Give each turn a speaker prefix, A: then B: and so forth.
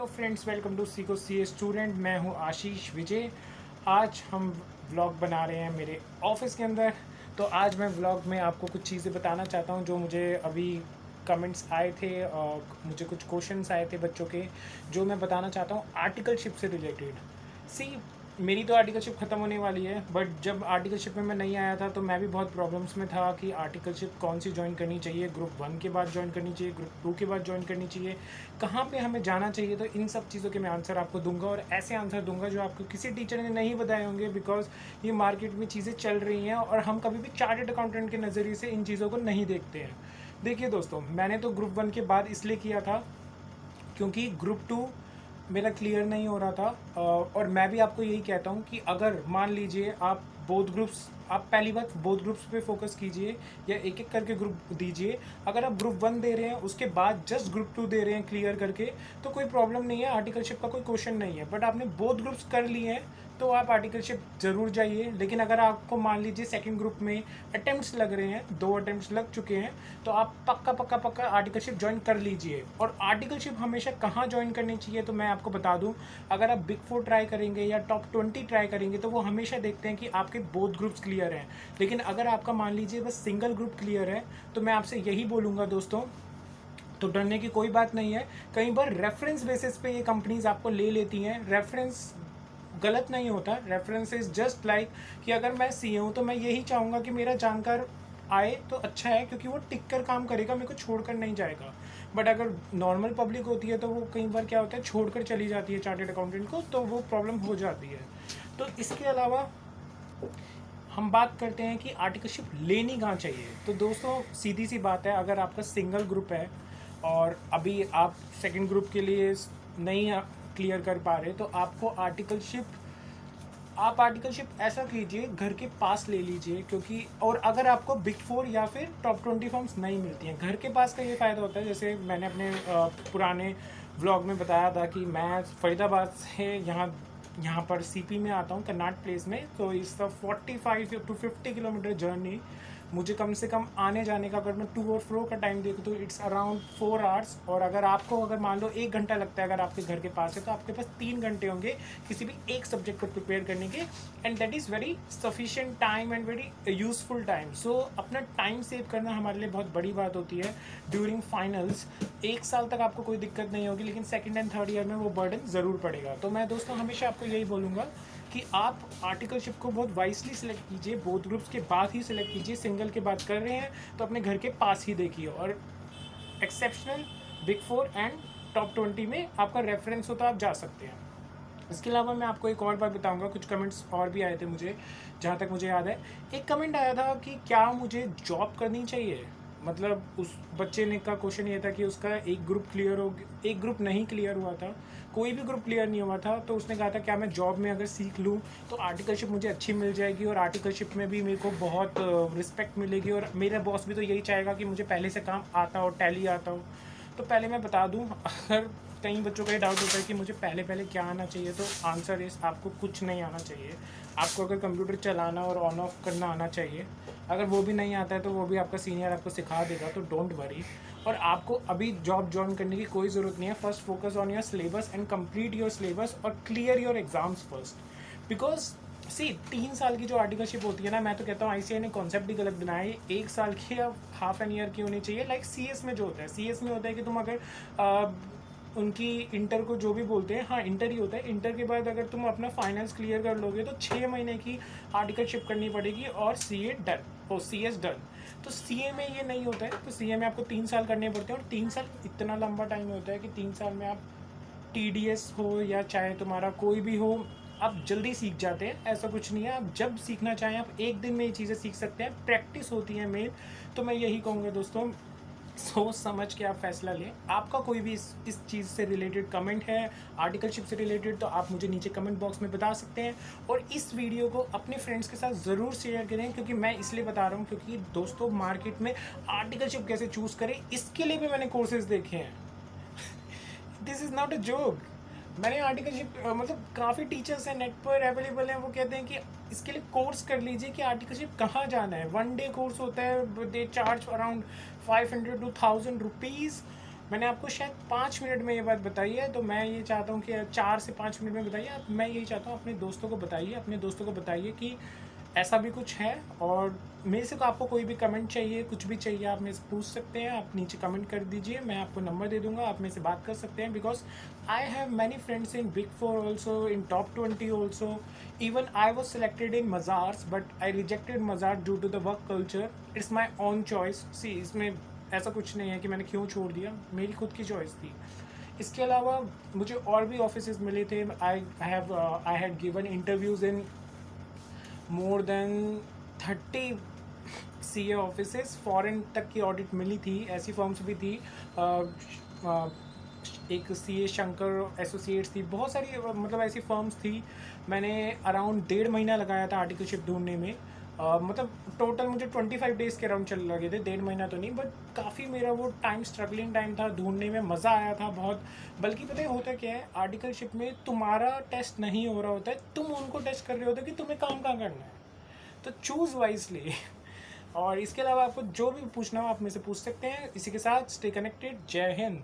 A: Hello friends, welcome to सीको C A student. मैं हूं आशीष विजय। आज हम व्लॉग बना रहे हैं मेरे ऑफिस के अंदर। तो आज मैं व्लॉग में आपको कुछ चीज़ें बताना चाहता हूं जो मुझे अभी कमेंट्स आए थे और मुझे कुछ क्वेश्चंस आए थे बच्चों के, जो मैं बताना चाहता हूं आर्टिकलशिप से रिलेटेड। सी, मेरी तो आर्टिकलशिप ख़त्म होने वाली है, बट जब आर्टिकलशिप में मैं नहीं आया था तो मैं भी बहुत प्रॉब्लम्स में था कि आर्टिकलशिप कौन सी ज्वाइन करनी चाहिए, ग्रुप 1 के बाद ज्वाइन करनी चाहिए, ग्रुप 2 के बाद ज्वाइन करनी चाहिए, कहाँ पे हमें जाना चाहिए। तो इन सब चीज़ों के मैं आंसर आपको दूंगा और ऐसे आंसर दूंगा जो आपको किसी टीचर ने नहीं बताए होंगे, बिकॉज ये मार्केट में चीज़ें चल रही हैं और हम कभी भी चार्टर्ड अकाउंटेंट के नज़रिए से इन चीज़ों को नहीं देखते हैं। देखिए दोस्तों, मैंने तो ग्रुप 1 के बाद इसलिए किया था क्योंकि ग्रुप 2 मेरा क्लियर नहीं हो रहा था। और मैं भी आपको यही कहता हूँ कि अगर मान लीजिए आप बोथ ग्रुप्स, आप पहली बात बोथ ग्रुप्स पे फोकस कीजिए या एक एक करके ग्रुप दीजिए। अगर आप ग्रुप 1 दे रहे हैं उसके बाद जस्ट ग्रुप 2 दे रहे हैं क्लियर करके, तो कोई प्रॉब्लम नहीं है, आर्टिकलशिप का कोई क्वेश्चन नहीं है। बट आपने बोथ ग्रुप्स कर लिए हैं तो आप आर्टिकलशिप ज़रूर जाइए। लेकिन अगर आपको मान लीजिए सेकंड ग्रुप में अटेम्प्ट्स लग रहे हैं, 2 अटेम्प्ट्स लग चुके हैं, तो आप पक्का पक्का पक्का आर्टिकलशिप ज्वाइन कर लीजिए। और आर्टिकलशिप हमेशा कहाँ ज्वाइन करनी चाहिए तो मैं आपको बता दूं, अगर आप बिग 4 ट्राई करेंगे या टॉप 20 ट्राई करेंगे तो वो हमेशा देखते हैं कि आपके बोथ ग्रुप्स क्लियर हैं। लेकिन अगर आपका मान लीजिए बस सिंगल ग्रुप क्लियर है, तो मैं आपसे यही बोलूँगा दोस्तों, तो डरने की कोई बात नहीं है। कई बार रेफरेंस बेसिस पे ये कंपनीज आपको ले लेती हैं। रेफरेंस गलत नहीं होता, रेफरेंस इज जस्ट लाइक कि अगर मैं सी हूँ तो मैं यही चाहूँगा कि मेरा जानकार आए तो अच्छा है, क्योंकि वो टिक कर काम करेगा, मेरे को छोड़कर नहीं जाएगा। बट अगर नॉर्मल पब्लिक होती है तो वो कई बार क्या होता है, छोड़कर चली जाती है चार्टेड अकाउंटेंट को, तो वो प्रॉब्लम हो जाती है। तो इसके अलावा हम बात करते हैं कि आर्टिकलशिप लेनी कहाँ चाहिए। तो दोस्तों सीधी सी बात है, अगर आपका सिंगल ग्रुप है और अभी आप सेकंड ग्रुप के लिए नहीं क्लियर कर पा रहे, तो आपको आर्टिकलशिप ऐसा कीजिए, घर के पास ले लीजिए। क्योंकि और अगर आपको बिग 4 या फिर टॉप 20 फॉर्म्स नहीं मिलती हैं, घर के पास का ये फ़ायदा होता है, जैसे मैंने अपने पुराने व्लॉग में बताया था कि मैं फरीदाबाद से यहाँ पर सीपी में आता हूँ, कर्नाट प्लेस में। तो इस 45 टू 50 किलोमीटर जर्नी मुझे कम से कम आने जाने का, अगर मैं टू और फ्रो का टाइम देखूँ तो इट्स अराउंड 4 आवर्स। और अगर आपको अगर मान लो 1 घंटा लगता है अगर आपके घर के पास है, तो आपके पास 3 घंटे होंगे किसी भी एक सब्जेक्ट को प्रिपेयर करने के। And that is very sufficient time and very useful time. So अपना टाइम सेव करना हमारे लिए बहुत बड़ी बात होती है ड्यूरिंग फाइनल्स। 1 साल तक आपको कोई दिक्कत नहीं होगी, लेकिन सेकेंड एंड थर्ड ईयर में वो बर्डन ज़रूर पड़ेगा। तो मैं दोस्तों हमेशा आपको यही बोलूँगा कि आप आर्टिकलशिप को बहुत वाइसली सिलेक्ट कीजिए, बोथ ग्रुप्स के बाद ही सिलेक्ट कीजिए। सिंगल के बाद कर रहे हैं तो अपने घर के पास ही देखिए, और एक्सेप्शनल बिग 4 एंड टॉप 20 में आपका रेफरेंस हो तो आप जा सकते हैं। इसके अलावा मैं आपको एक और बात बताऊंगा, कुछ कमेंट्स और भी आए थे मुझे, जहाँ तक मुझे याद है। एक कमेंट आया था कि क्या मुझे जॉब करनी चाहिए। मतलब उस बच्चे ने का क्वेश्चन ये था कि उसका एक ग्रुप क्लियर हो, एक ग्रुप नहीं क्लियर हुआ था, कोई भी ग्रुप क्लियर नहीं हुआ था। तो उसने कहा था क्या मैं जॉब में अगर सीख लूँ तो आर्टिकलशिप मुझे अच्छी मिल जाएगी और आर्टिकलशिप में भी मेरे को बहुत रिस्पेक्ट मिलेगी, और मेरा बॉस भी तो यही चाहेगा कि मुझे पहले से काम आता हो, टैली आता हो। तो पहले मैं बता दूं, अगर कई बच्चों का ये डाउट होता है कि मुझे पहले पहले क्या आना चाहिए, तो आंसर इस आपको कुछ नहीं आना चाहिए। आपको अगर कंप्यूटर चलाना और ऑन ऑफ करना आना चाहिए। अगर वो भी नहीं आता है तो वो भी आपका सीनियर आपको सिखा देगा, तो डोंट वरी। और आपको अभी जॉब ज्वाइन करने की कोई ज़रूरत नहीं है। First focus on your syllabus and complete your syllabus और clear your exams first. Because see 3 साल की जो आर्टिकलशिप होती है ना, मैं तो कहता हूँ आईसीआई ने कॉन्सेप्ट ही गलत बनाया है। 1 साल की या हाफ एन ईयर की होनी चाहिए। लाइक सीएस में जो होता है, सीएस में होता है कि तुम अगर उनकी इंटर को जो भी बोलते हैं, हाँ इंटर ही होता है, इंटर के बाद अगर तुम अपना फाइनेंस क्लियर कर लोगे तो 6 महीने की आर्टिकलशिप करनी पड़ेगी और सीए डन और सीएस डन। तो सीए में ये नहीं होता है, तो सीए में आपको 3 साल करने पड़ते हैं। और 3 साल इतना लंबा टाइम होता है कि 3 साल में आप टीडीएस हो या चाहे तुम्हारा कोई भी हो, आप जल्दी सीख जाते हैं। ऐसा कुछ नहीं है, आप जब सीखना चाहें आप एक दिन में ये चीज़ें सीख सकते हैं। प्रैक्टिस होती है मेन। तो मैं यही कहूँगा दोस्तों, सोच समझ के आप फैसला लें। आपका कोई भी इस चीज़ से रिलेटेड कमेंट है, आर्टिकलशिप से रिलेटेड, तो आप मुझे नीचे कमेंट बॉक्स में बता सकते हैं। और इस वीडियो को अपने फ्रेंड्स के साथ ज़रूर शेयर करें, क्योंकि मैं इसलिए बता रहा हूँ क्योंकि दोस्तों मार्केट में आर्टिकलशिप कैसे चूज़ करें इसके लिए भी मैंने कोर्सेज देखे हैं। This is not a joke. मैंने आर्टिकलशिप मतलब काफ़ी टीचर्स हैं नेट पर अवेलेबल हैं, वो कहते हैं कि इसके लिए कोर्स कर लीजिए कि आर्टिकलशिप कहाँ जाना है। 1 डे कोर्स होता है, they charge around 500 to 1000 rupees. मैंने आपको शायद 5 मिनट में ये बात बताई है, तो मैं ये चाहता हूँ कि 4 से 5 मिनट में बताइए आप। मैं यही चाहता हूँ अपने दोस्तों को बताइए, अपने दोस्तों को बताइए कि ऐसा भी कुछ है। और मेरे से को आपको कोई भी कमेंट चाहिए, कुछ भी चाहिए, आप मेरे से पूछ सकते हैं। आप नीचे कमेंट कर दीजिए, मैं आपको नंबर दे दूंगा, आप मेरे से बात कर सकते हैं। Because I have many friends in big 4 also, in top 20 also. Even I was selected in Mazars, but I rejected Mazar due to the work culture. It's my own choice. See, इसमें ऐसा कुछ नहीं है कि मैंने क्यों छोड़ दिया, मेरी खुद की चॉइस थी। इसके अलावा मुझे और भी ऑफिसेज मिले थे। I had given interviews in more than 30 CA offices. Foreign तक की ऑडिट मिली थी, ऐसी फर्म्स भी थी। एक CA शंकर एसोसिएट्स थी, बहुत सारी मतलब ऐसी फर्म्स थी। मैंने अराउंड 1.5 महीना लगाया था आर्टिकलशिप ढूंढने में। मतलब टोटल मुझे 25 डेज़ के अराउंड चल लगे थे, 1.5 महीना तो नहीं, बट काफ़ी मेरा वो टाइम स्ट्रगलिंग टाइम था। ढूंढने में मज़ा आया था बहुत। बल्कि पता है होता क्या है, आर्टिकलशिप में तुम्हारा टेस्ट नहीं हो रहा होता है, तुम उनको टेस्ट कर रहे होते हो कि तुम्हें काम कहाँ करना है। तो चूज़ वाइजली। और इसके अलावा आपको जो भी पूछना हो आप मेरे से पूछ सकते हैं। इसी के साथ स्टे कनेक्टेड। जय हिंद।